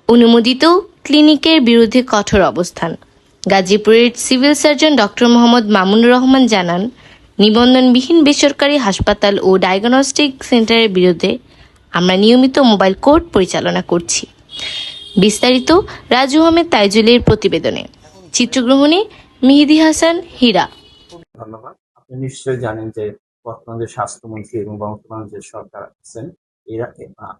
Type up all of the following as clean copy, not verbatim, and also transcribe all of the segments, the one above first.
অনুমোদিত ক্লিনিকের বিরুদ্ধে কঠোর অবস্থান। গাজীপুরের civil surgeon doctor Mohammad Mamunur Rahman জানান, নিবন্ধনবিহীন বেসরকারি হাসপাতাল ও ডায়াগনস্টিক সেন্টারের বিরুদ্ধে আমরা নিয়মিত মোবাইল কোর্ট পরিচালনা করছি। বিস্তারিত রাজু আহমেদ তাইজুলের প্রতিবেদনে। চিত্রগ্রহণে মেহেদী হাসান হীরা। ধন্যবাদ। আপনি নিশ্চয়ই জানেন যে বর্তমান যে স্বাস্থ্যমন্ত্রী এবং বর্তমান যে সরকার আছেন, এরা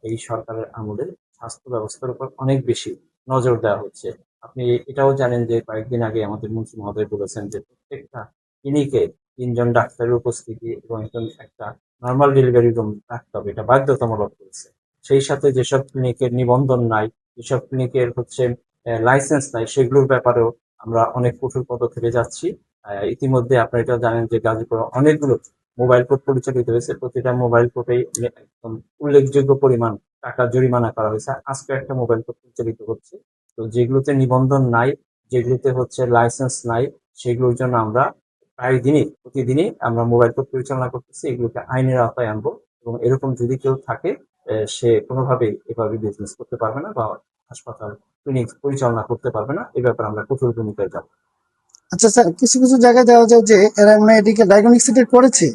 এই সরকারের আমলে স্বাস্থ্য ব্যবস্থার উপর অনেক বেশি নজর দেওয়া হচ্ছে। আপনি এটাও জানেন যে কয়েকদিন আগে আমাদের মন্ত্রী মহোদয় বলেছেন যে প্রত্যেকটা ক্লিনিকে 3 জন ডাক্তারের উপস্থিতি এবং একটা নর্মাল ডেলিভারি রুম রাখতে হবে, এটা বাধ্যতামূলক করেছে। সেই সাথে যেসব ক্লিনিকের নিবন্ধন নাই, যেসব ক্লিনিকের লাইসেন্স নাই, সেগুলোর ব্যাপারেও আমরা অনেক কঠোর পদক্ষেপে যাচ্ছি। ইতিমধ্যে আপনারা এটা জানেন যে গাজীপুরে অনেকগুলো মোবাইল কোর্ট পরিচালিত হয়েছে। প্রতিটা মোবাইল কোর্টেই একদম উল্লেখযোগ্য পরিমাণ টাকা জরিমানা করা হয়েছে। আজকে একটা মোবাইল কোর্ট পরিচালিত হচ্ছে। তো যেগুলোতে নিবন্ধন নাই, যেগুলোতে লাইসেন্স নাই, সেগুলোর জন্য আমরা প্রতিদিনই আমরা মোবাইল কোর্ট পরিচালনা করতেছি। এগুলোকে আইনের আওতায় আনবো এবং এরকম যদি কেউ থাকে, সে কোনোভাবেই এভাবে বিজনেস করতে পারবে না বা হাসপাতাল ক্লিনিক পরিচালনা করতে পারবে না। এ ব্যাপারে আমরা কঠোর ভূমিকায় যাবো। আচ্ছা স্যার, কিছু কিছু জায়গায় দেওয়া যায় যে এরা মেডিকেল ডায়াগনস্টিক সেন্টার করেছে,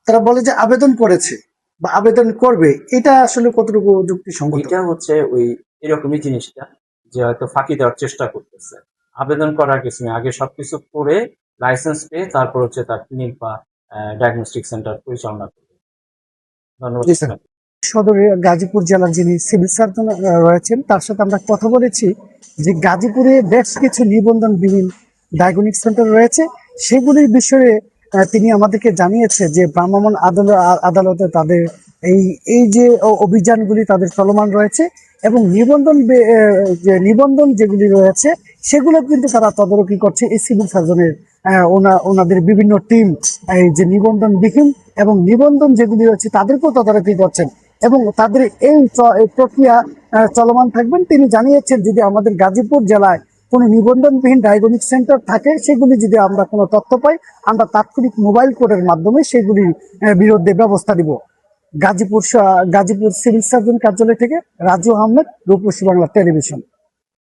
তারা বলে যে আবেদন করেছে বা আবেদন করবে, এটা আসলে কতটুকু যুক্তিসঙ্গত? এটা ওই এরকমই জিনিসটা, যে হয়তো ফাঁকি দেওয়ার চেষ্টা করতেছে। আবেদন করার কিছু নেই, আগে সবকিছু করে লাইসেন্স পেয়ে তারপর তার ক্লিনিক বা ডায়াগনস্টিক সেন্টার পরিচালনা করবে। ধন্যবাদ। সদরে গাজীপুর জেলার যিনি সিভিল সার্জন রয়েছেন, তার সাথে আমরা কথা বলেছি যে গাজীপুরে বেশ কিছু নিবন্ধনবিহীন ডায়াগনস্টিক সেন্টার রয়েছে, সেগুলির বিষয়ে তিনি আমাদেরকে জানিয়েছে যে ভ্রাম্যমাণ আদালতে তাদের এই যে অভিযানগুলি তাদের চলমান রয়েছে এবং নিবন্ধন যেগুলি রয়েছে সেগুলো কিন্তু তারা তদারকি করছে। এই সিভিল সার্জনের ওনাদের বিভিন্ন টিম এই যে নিবন্ধনবিহীন এবং নিবন্ধন যেগুলি রয়েছে তাদেরকেও তদারকি করছেন এবং তাদের এই প্রক্রিয়া চলমান থাকবেন। তিনি জানিয়েছেন যদি আমাদের গাজীপুর জেলায় কোনো নিবন্ধনবিহীন ডায়াগনস্টিক সেন্টার থাকে, সেগুলি যদি আমরা কোনো তথ্য পাই, আমরা তাৎক্ষণিক মোবাইল কোর্টের মাধ্যমে সেগুলির বিরুদ্ধে ব্যবস্থা নিব। গাজীপুর সিভিল সার্জন কার্যালয় থেকে রাজু আহমেদ, রূপসী বাংলা টেলিভিশন।